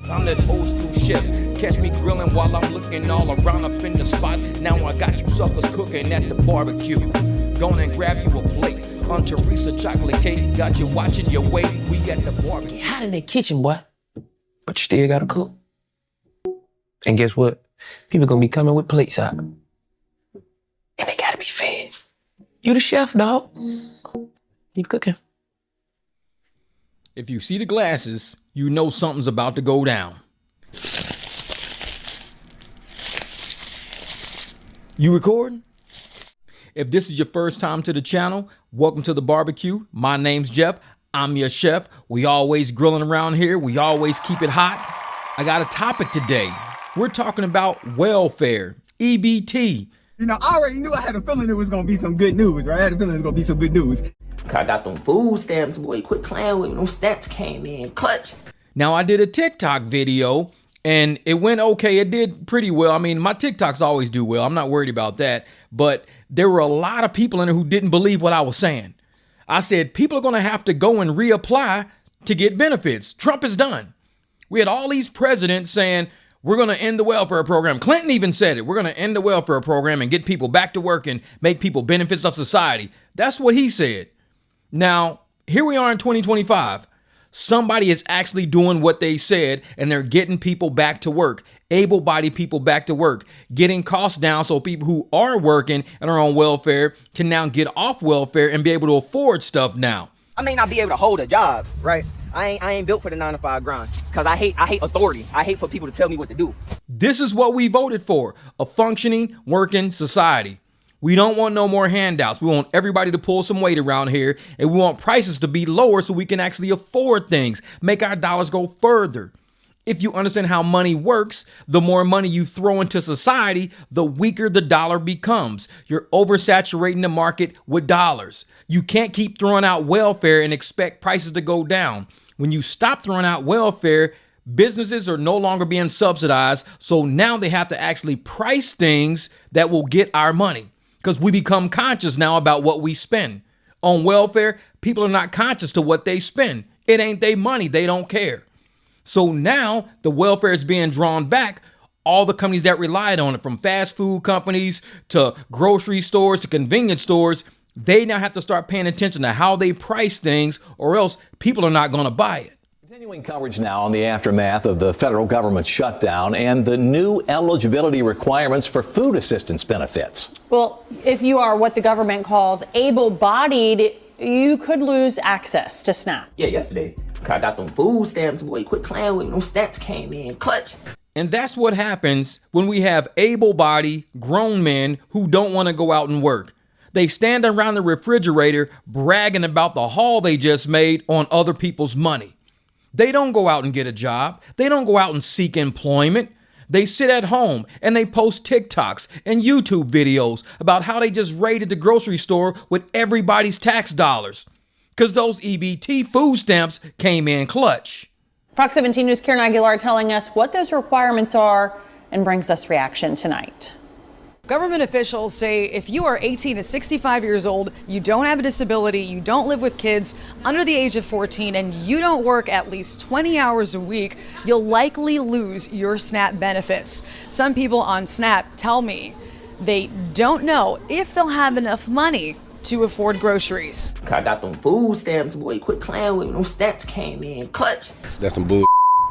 I'm that old school chef. Catch me grilling while I'm looking all around up in the spot. Now I got you suckers cooking at the barbecue. Go on and grab you a plate. On Teresa chocolate cake. Got you watching your weight. We at the barbecue. Get hot in that kitchen, boy. But you still gotta cook. And guess what? People gonna be coming with plates out. And they gotta be fed. You the chef, dog. Keep cooking. If you see the glasses, you know something's about to go down. You recording? If this is your first time to the channel, welcome to the barbecue. My name's Jeff. I'm your chef. We always grilling around here. We always keep it hot. I got a topic today. We're talking about welfare, EBT. You know, I already knew I had a feeling it was going to be some good news, right? I had a feeling it was going to be some good news. I got them food stamps, boy. Quit playing with me. Them stamps came in clutch. Now, I did a TikTok video, and it went okay. It did pretty well. I mean, my TikToks always do well. I'm not worried about that. But there were a lot of people in there who didn't believe what I was saying. I said, people are going to have to go and reapply to get benefits. Trump is done. We had all these presidents saying, we're going to end the welfare program. Clinton even said it. We're going to end the welfare program and get people back to work and make people benefits of society. That's what he said. Now, here we are in 2025. Somebody is actually doing what they said, and they're getting people back to work, able-bodied people back to work, getting costs down so people who are working and are on welfare can now get off welfare and be able to afford stuff now. I may not be able to hold a job, right? I ain't built for the 9-to-5 grind because I hate authority. I hate for people to tell me what to do. This is what we voted for, a functioning, working society. We don't want no more handouts. We want everybody to pull some weight around here, and we want prices to be lower so we can actually afford things, make our dollars go further. If you understand how money works, the more money you throw into society, the weaker the dollar becomes. You're oversaturating the market with dollars. You can't keep throwing out welfare and expect prices to go down. When you stop throwing out welfare, businesses are no longer being subsidized, so now they have to actually price things that will get our money because we become conscious now about what we spend. On welfare, people are not conscious to what they spend. It ain't their money. They don't care. So now the welfare is being drawn back. All the companies that relied on it, from fast food companies to grocery stores to convenience stores, they now have to start paying attention to how they price things, or else people are not going to buy it. Continuing coverage now on the aftermath of the federal government shutdown and the new eligibility requirements for food assistance benefits. Well, if you are what the government calls able-bodied, you could lose access to SNAP. Yeah, yesterday. I got them food stamps, boy. Quit playing with me. Them stamps came in clutch. And that's what happens when we have able-bodied grown men who don't want to go out and work. They stand around the refrigerator bragging about the haul they just made on other people's money. They don't go out and get a job. They don't go out and seek employment. They sit at home and they post TikToks and YouTube videos about how they just raided the grocery store with everybody's tax dollars because those EBT food stamps came in clutch. Fox 17 News' Karen Aguilar telling us what those requirements are and brings us reaction tonight. Government officials say if you are 18 to 65 years old, you don't have a disability, you don't live with kids under the age of 14, and you don't work at least 20 hours a week, you'll likely lose your SNAP benefits. Some people on SNAP tell me they don't know if they'll have enough money to afford groceries. I got them food stamps, boy. Quit playing with me. Them stamps came in clutch. That's some bull.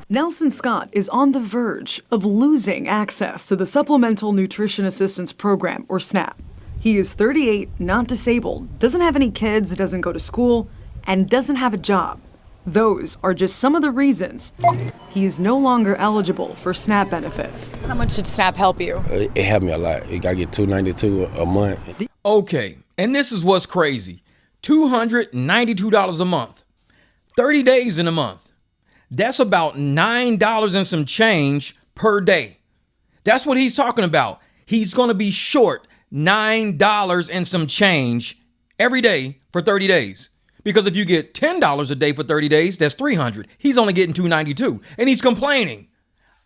Nelson Scott is on the verge of losing access to the Supplemental Nutrition Assistance Program, or SNAP. He is 38, not disabled, doesn't have any kids, doesn't go to school, and doesn't have a job. Those are just some of the reasons he is no longer eligible for SNAP benefits. How much did SNAP help you? It helped me a lot. I get $292 a month. Okay, and this is what's crazy. $292 a month. 30 days in a month. That's about $9 and some change per day. That's what he's talking about. He's going to be short $9 and some change every day for 30 days. Because if you get $10 a day for 30 days, that's $300. He's only getting $292, and he's complaining.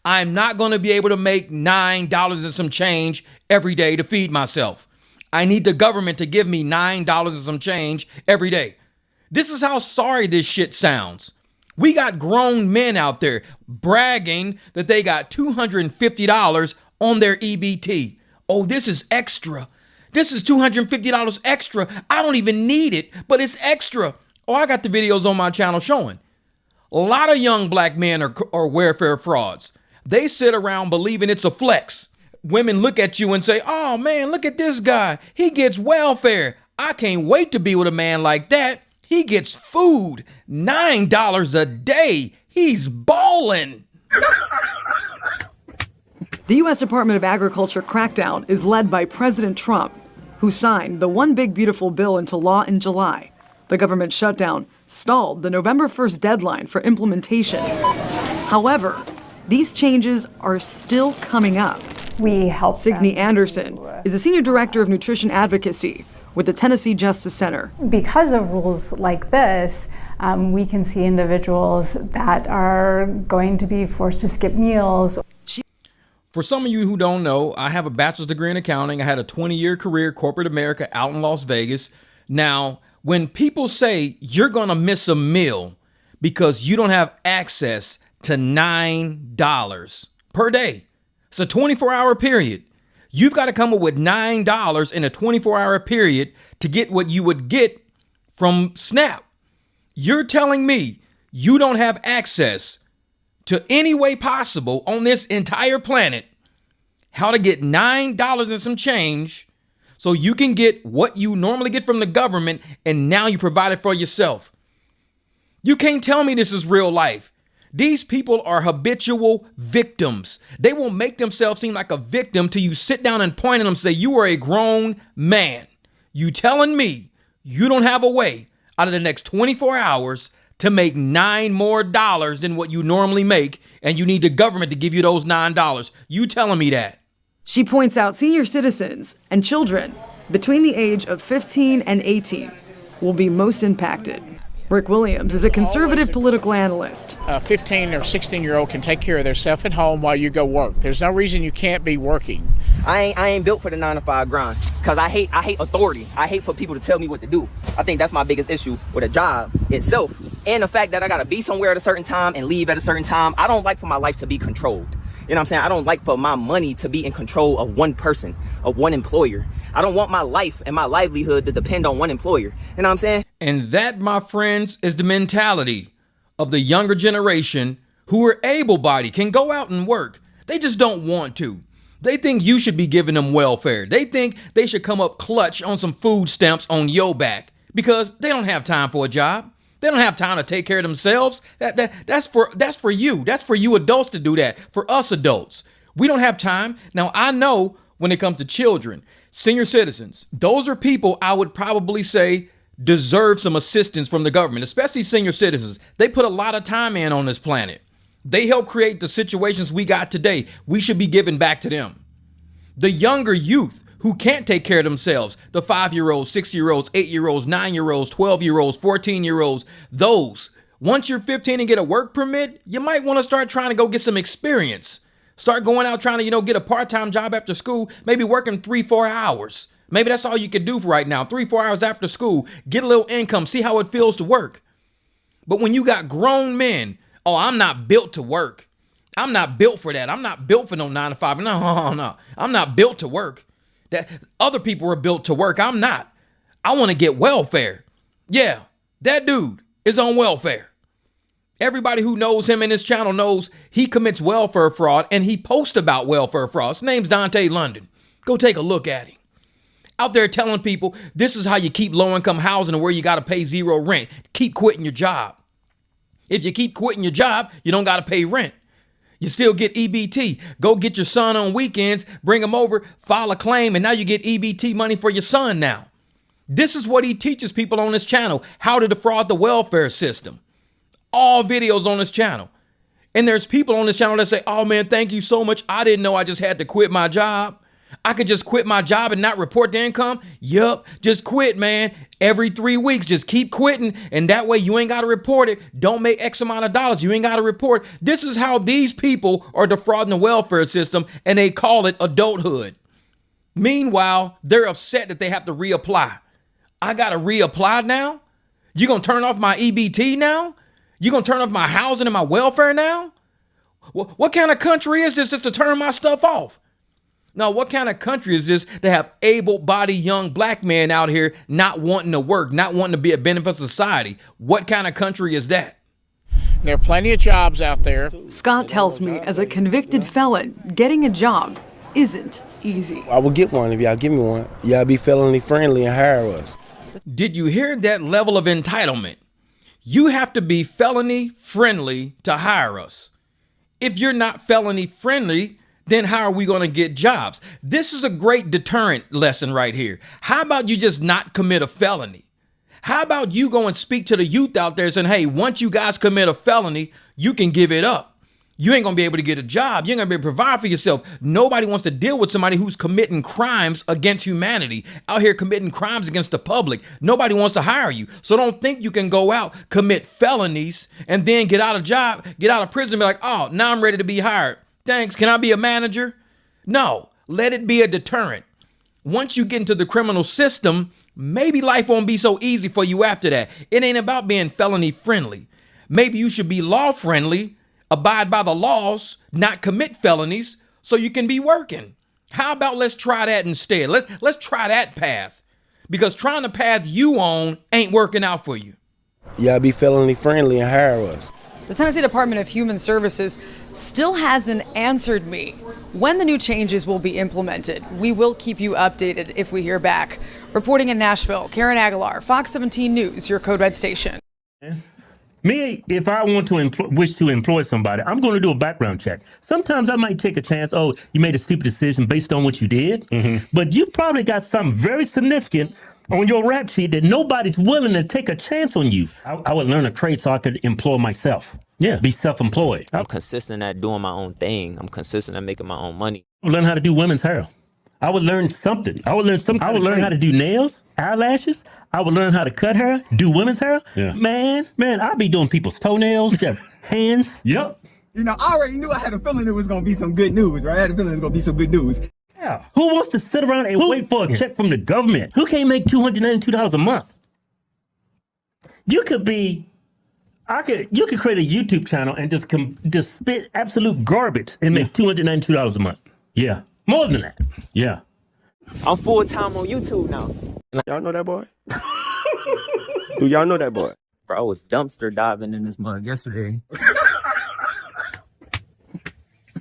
I'm not going to be able to make $9 and some change every day to feed myself. I need the government to give me $9 and some change every day. This is how sorry this shit sounds. We got grown men out there bragging that they got $250 on their EBT. Oh, this is extra. This is $250 extra. I don't even need it, but it's extra. Oh, I got the videos on my channel showing. A lot of young black men are welfare frauds. They sit around believing it's a flex. Women look at you and say, oh man, look at this guy. He gets welfare. I can't wait to be with a man like that. He gets food, $9 a day. He's balling. The U.S. Department of Agriculture crackdown is led by President Trump, who signed the One Big Beautiful Bill into law in July. The government shutdown stalled the November 1st deadline for implementation. However, these changes are still coming up. We help. Signe Anderson is a senior director of nutrition advocacy with the Tennessee Justice Center. Because of rules like this, we can see individuals that are going to be forced to skip meals. For some of you who don't know, I have a bachelor's degree in accounting. I had a 20-year career, corporate America, out in Las Vegas. Now, when people say you're going to miss a meal because you don't have access to $9 per day, it's a 24-hour period. You've got to come up with $9 in a 24-hour period to get what you would get from SNAP. You're telling me you don't have access to any way possible on this entire planet how to get $9 and some change so you can get what you normally get from the government, and now you provide it for yourself. You can't tell me this is real life. These people are habitual victims. They will make themselves seem like a victim till you sit down and point at them and say, you are a grown man. You telling me you don't have a way out of the next 24 hours to make $9 more than what you normally make, and you need the government to give you those $9. You telling me that? She points out senior citizens and children between the age of 15 and 18 will be most impacted. Rick Williams is a conservative political analyst. A 15 or 16-year-old can take care of themselves at home while you go work. There's no reason you can't be working. I ain't built for the 9-to-5 grind, because I hate authority. I hate for people to tell me what to do. I think that's my biggest issue with a job itself, and the fact that I gotta be somewhere at a certain time and leave at a certain time. I don't like for my life to be controlled. You know what I'm saying? I don't like for my money to be in control of one person, of one employer. I don't want my life and my livelihood to depend on one employer. You know what I'm saying? And that, my friends, is the mentality of the younger generation who are able-bodied, can go out and work. They just don't want to. They think you should be giving them welfare. They think they should come up clutch on some food stamps on your back because they don't have time for a job. They don't have time to take care of themselves. That's for you. That's for you adults to do that. For us adults, we don't have time. Now, I know when it comes to children, senior citizens, those are people I would probably say deserve some assistance from the government, especially senior citizens. They put a lot of time in on this planet. They help create the situations we got today. We should be giving back to them. The younger youth who can't take care of themselves, the 5-year-olds, 6-year-olds, 8-year-olds, 9-year-olds, 12-year-olds, 14-year-olds, those, once you're 15 and get a work permit, you might want to start trying to go get some experience. Start going out trying to, get a part-time job after school, maybe working 3-4 hours. Maybe that's all you could do for right now, 3-4 hours after school, get a little income, see how it feels to work. But when you got grown men, oh, I'm not built to work. I'm not built for that. I'm not built for no 9-to-5. No. I'm not built to work. That other people are built to work. I'm not. I want to get welfare. Yeah, that dude is on welfare. Everybody who knows him in his channel knows he commits welfare fraud, and he posts about welfare fraud. His name's Dante London. Go take a look at him. Out there telling people this is how you keep low-income housing and where you got to pay zero rent. Keep quitting your job. If you keep quitting your job, you don't got to pay rent. You still get EBT. Go get your son on weekends, bring him over, file a claim, and now you get EBT money for your son now. This is what he teaches people on his channel, how to defraud the welfare system. All videos on his channel. And there's people on this channel that say, oh man, thank you so much. I didn't know I just had to quit my job. I could just quit my job and not report the income. Yup, just quit, man. Every 3 weeks, just keep quitting. And that way you ain't got to report it. Don't make X amount of dollars. You ain't got to report. This is how these people are defrauding the welfare system, and they call it adulthood. Meanwhile, they're upset that they have to reapply. I got to reapply now? You going to turn off my EBT now? You gonna turn off my housing and my welfare now? What kind of country is this just to turn my stuff off? Now, what kind of country is this to have able-bodied young black men out here not wanting to work, not wanting to be a benefit of society? What kind of country is that? There are plenty of jobs out there. Scott tells me, as a convicted felon, getting a job isn't easy. I will get one if y'all give me one. Y'all be felony friendly and hire us. Did you hear that level of entitlement? You have to be felony friendly to hire us. If you're not felony friendly, then how are we going to get jobs? This is a great deterrent lesson right here. How about you just not commit a felony? How about you go and speak to the youth out there saying, hey, once you guys commit a felony, you can give it up. You ain't going to be able to get a job. You ain't going to be able to provide for yourself. Nobody wants to deal with somebody who's committing crimes against humanity, out here committing crimes against the public. Nobody wants to hire you. So don't think you can go out, commit felonies, and then get out of prison and be like, oh, now I'm ready to be hired. Thanks. Can I be a manager? No, let it be a deterrent. Once you get into the criminal system, maybe life won't be so easy for you after that. It ain't about being felony friendly. Maybe you should be law friendly, abide by the laws, not commit felonies, so you can be working. How about let's try that instead? Let's try that path, because trying the path you on ain't working out for you. Y'all be felony friendly and hire us. The Tennessee Department of Human Services still hasn't answered me when the new changes will be implemented. We will keep you updated if we hear back. Reporting in Nashville, Karen Aguilar, Fox 17 News, your Code Red station. Me, if I want to wish to employ somebody, I'm going to do a background check. Sometimes I might take a chance. Oh, you made a stupid decision based on what you did. But you probably got something very significant on your rap sheet that nobody's willing to take a chance on you. I would learn a trade so I could employ myself. Yeah, be self-employed. I'm consistent at doing my own thing. I'm consistent at making my own money. I would learn how to do women's hair. I would learn something. I would learn how to do nails, eyelashes. I would learn how to cut hair, do women's hair. Yeah. Man, I'd be doing people's toenails, their hands. Yep. You know, I already knew I had a feeling it was going to be some good news, right? I had a feeling it was going to be some good news. Yeah. Who wants to sit around and wait for a check from the government? Who can't make $292 a month? You could create a YouTube channel and just spit absolute garbage and make $292 a month. Yeah. More than that. Yeah. I'm full-time on YouTube now. Y'all know that boy? Do y'all know that boy? Bro, I was dumpster diving in this mug yesterday.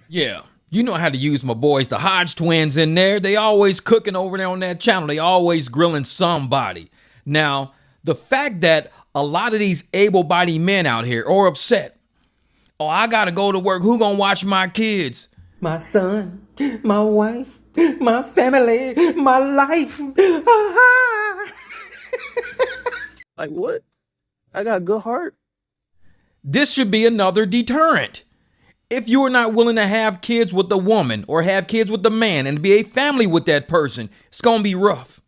Yeah. You know how to use my boys, the Hodge twins in there. They always cooking over there on that channel. They always grilling somebody. Now, the fact that a lot of these able-bodied men out here are upset. Oh, I got to go to work. Who gonna watch my kids? My son, my wife, my family, my life. Like what? I got a good heart. This should be another deterrent. If you are not willing to have kids with a woman or have kids with a man and be a family with that person, it's going to be rough.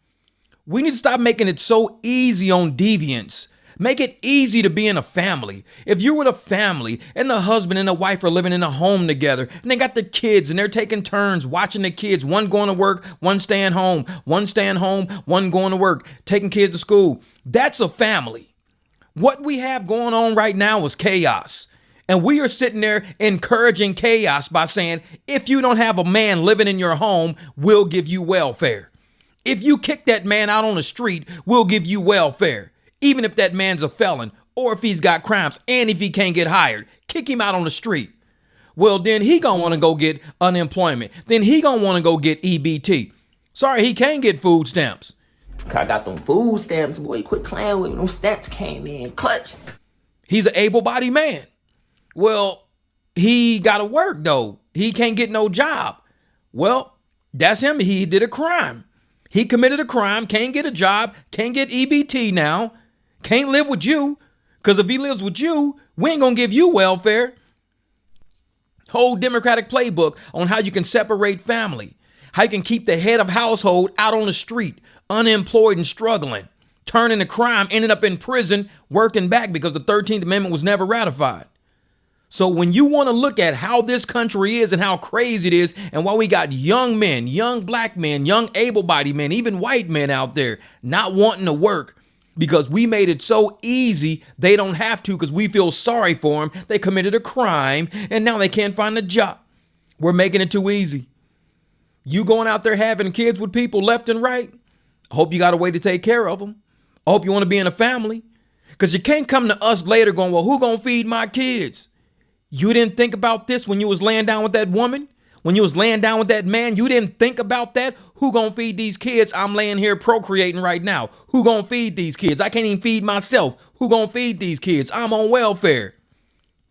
We need to stop making it so easy on deviants. Make it easy to be in a family. If you're with a family and the husband and the wife are living in a home together and they got the kids and they're taking turns watching the kids, one going to work, one staying home, one going to work, taking kids to school, that's a family. What we have going on right now is chaos. And we are sitting there encouraging chaos by saying, if you don't have a man living in your home, we'll give you welfare. If you kick that man out on the street, we'll give you welfare. Even if that man's a felon or if he's got crimes and if he can't get hired, kick him out on the street. Well, then he gonna want to go get unemployment. Then he gonna want to go get EBT. Sorry, he can't get food stamps. I got them food stamps, boy. Quit playing with me. Them stamps came in clutch. He's an able-bodied man. Well, he got to work, though. He can't get no job. Well, that's him. He did a crime. He committed a crime, can't get a job, can't get EBT now, can't live with you. Because if he lives with you, we ain't going to give you welfare. Whole Democratic playbook on how you can separate family, how you can keep the head of household out on the street, unemployed and struggling, turning to crime, ending up in prison, working back because the 13th Amendment was never ratified. So when you want to look at how this country is and how crazy it is and why we got young men, young black men, young able-bodied men, even white men out there not wanting to work because we made it so easy they don't have to because we feel sorry for them. They committed a crime and now they can't find a job. We're making it too easy. You going out there having kids with people left and right. I hope you got a way to take care of them. I hope you want to be in a family, because you can't come to us later going, well, who gonna feed my kids? You didn't think about this when you was laying down with that woman? When you was laying down with that man, you didn't think about that? Who gonna feed these kids? I'm laying here procreating right now. Who gonna feed these kids? I can't even feed myself. Who gonna feed these kids? I'm on welfare.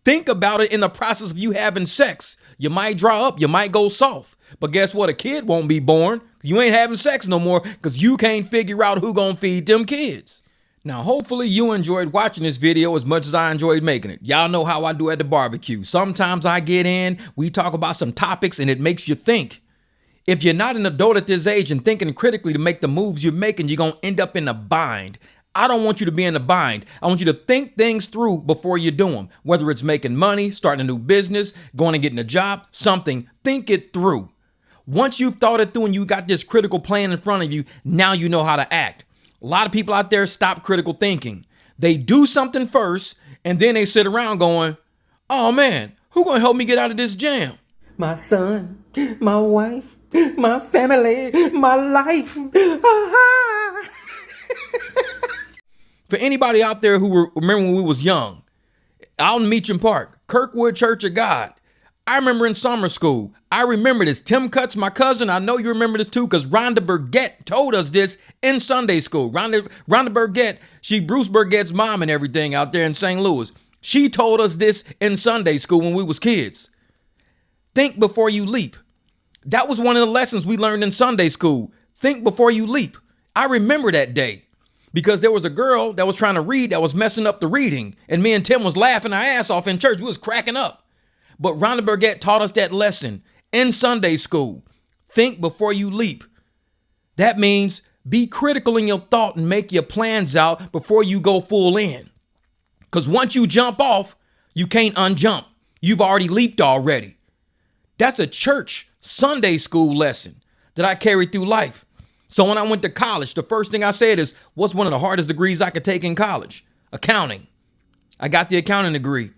Think about it in the process of you having sex. You might dry up, you might go soft. But guess what? A kid won't be born. You ain't having sex no more because you can't figure out who gonna feed them kids. Now, hopefully you enjoyed watching this video as much as I enjoyed making it. Y'all know how I do at the barbecue. Sometimes I get in, we talk about some topics, and it makes you think. If you're not an adult at this age and thinking critically to make the moves you're making, you're going to end up in a bind. I don't want you to be in a bind. I want you to think things through before you do them. Whether it's making money, starting a new business, going and getting a job, something, think it through. Once you've thought it through and you got this critical plan in front of you, now you know how to act. A lot of people out there stop critical thinking. They do something first, and then they sit around going, oh man, who gonna help me get out of this jam? My son, my wife, my family, my life. For anybody out there who remember when we was young, out in Meacham Park, Kirkwood Church of God, I remember in summer school, I remember this. Tim Cutts, my cousin, I know you remember this too, because Rhonda Burgett told us this in Sunday school. Rhonda Burgett, Bruce Burgett's mom and everything out there in St. Louis. She told us this in Sunday school when we was kids. Think before you leap. That was one of the lessons we learned in Sunday school. Think before you leap. I remember that day because there was a girl that was trying to read that was messing up the reading, and me and Tim was laughing our ass off in church. We was cracking up. But Rhonda Burgett taught us that lesson in Sunday school. Think before you leap. That means be critical in your thought and make your plans out before you go full in. Because once you jump off, you can't unjump. You've already leaped already. That's a church Sunday school lesson that I carried through life. So when I went to college, the first thing I said is, what's one of the hardest degrees I could take in college? Accounting. I got the accounting degree.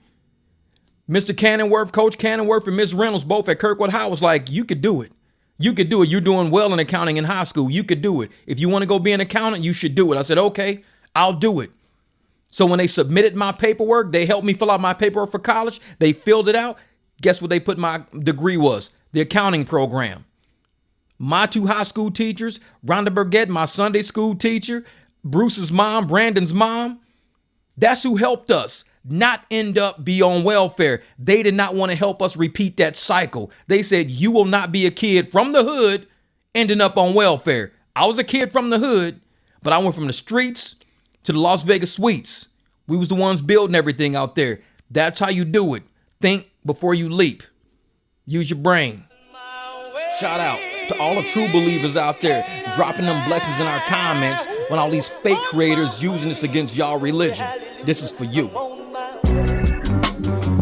Mr. Cannonworth, Coach Cannonworth, and Miss Reynolds, both at Kirkwood High, was like, you could do it. You could do it. You're doing well in accounting in high school. You could do it. If you want to go be an accountant, you should do it. I said, okay, I'll do it. So when they submitted my paperwork, they helped me fill out my paperwork for college. They filled it out. Guess what they put my degree was? The accounting program. My two high school teachers, Rhonda Burgett, my Sunday school teacher, Bruce's mom, Brandon's mom, that's who helped us not end up be on welfare. They did not want to help us repeat that cycle. They said, you will not be a kid from the hood ending up on welfare. I was a kid from the hood, but I went from the streets to the Las Vegas suites. We was the ones building everything out there. That's how you do it. Think before you leap. Use your brain. Shout out to all the true believers out there dropping them blessings in our comments when all these fake creators using this against y'all religion. This is for you.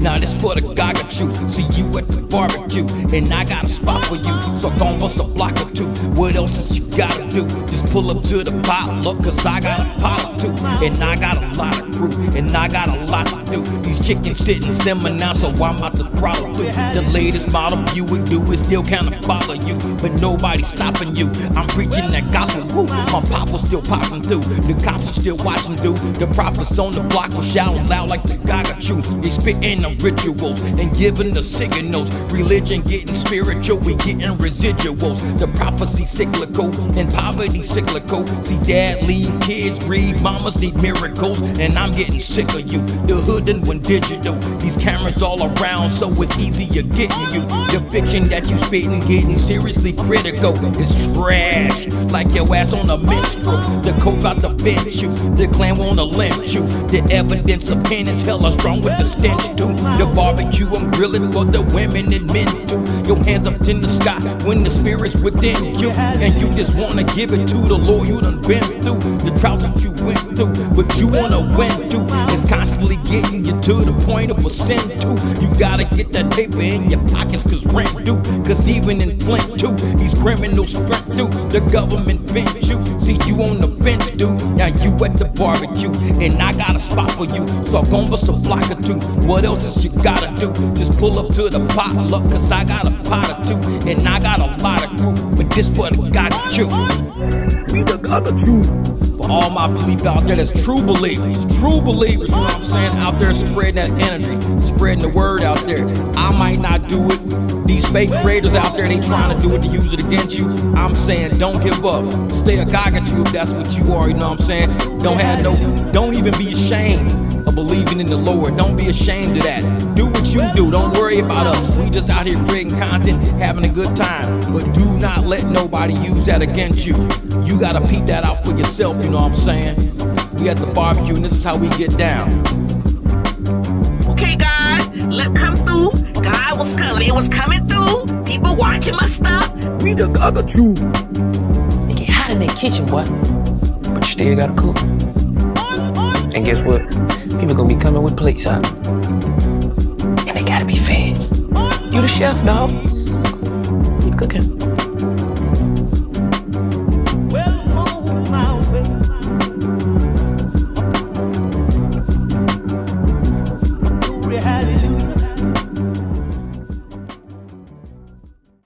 Now this for the guy got you. See you at the barbecue, and I got a spot for you. So gon' bust a block or two. What else is you gotta do? Just pull up to the potluck, cause I got a pot or two. And I got a lot of crew, and I got a lot to do. These chickens sitting simmer now, so I'm about to throttle through. The latest model you would do is still kinda bother you, but nobody's stopping you. I'm preaching that gospel, woo. My pop was still popping through. The cops are still watching through. The prophets on the block were shouting loud like the guy got you. They spitting the rituals and giving the signals. Religion getting spiritual, we getting residuals. The prophecy cyclical and poverty cyclical. See, dad leave, kids read, mamas need miracles, and I'm getting sick of you. The hood and went digital. These cameras all around, so it's easier getting you. The fiction that you spitting, getting seriously critical. It's trash, like your ass on a minstrel. The coke out the bench you, the clan wanna lynch you. The evidence of penance hella strong with the stench too. The barbecue, I'm grilling for the women and men too. Your hands up in the sky when the spirit's within you. And you just wanna give it to the Lord. You done been through the droughts that you went through. But you wanna win too. It's constantly getting you to the point of a sin too. You gotta get that paper in your pockets cause rent due. Cause even in Flint too, these criminals sprint through. The government bent you. See you on the bench, dude. Now you at the barbecue. And I got a spot for you. So I'm gonna bust a block or two. What else is you gotta do? Just pull up to the potluck. Cause I got a pot or two. And I got a lot of crew. But this for the God you. We the God of truth. For all my people out there that's true believers, you know what I'm saying? Out there spreading that energy, spreading the word out there. I might not do it. These fake creators out there, they trying to do it to use it against you. I'm saying don't give up. Stay a God at you if that's what you are, you know what I'm saying? Don't even be ashamed of believing in the Lord. Don't be ashamed of that. Do what you do. Don't worry about us. We just out here creating content, having a good time. But do not let nobody use that against you. You gotta peep that out for yourself, you know what I'm saying? We at the barbecue and this is how we get down. Okay, God, let come through. God was coming. It was coming through. People watching my stuff. We the God of truth. It get hot in that kitchen, boy. But you still gotta cook. And guess what? People gonna be coming with plates out. And they gotta be fed. You the chef, dog. You cooking. Hallelujah.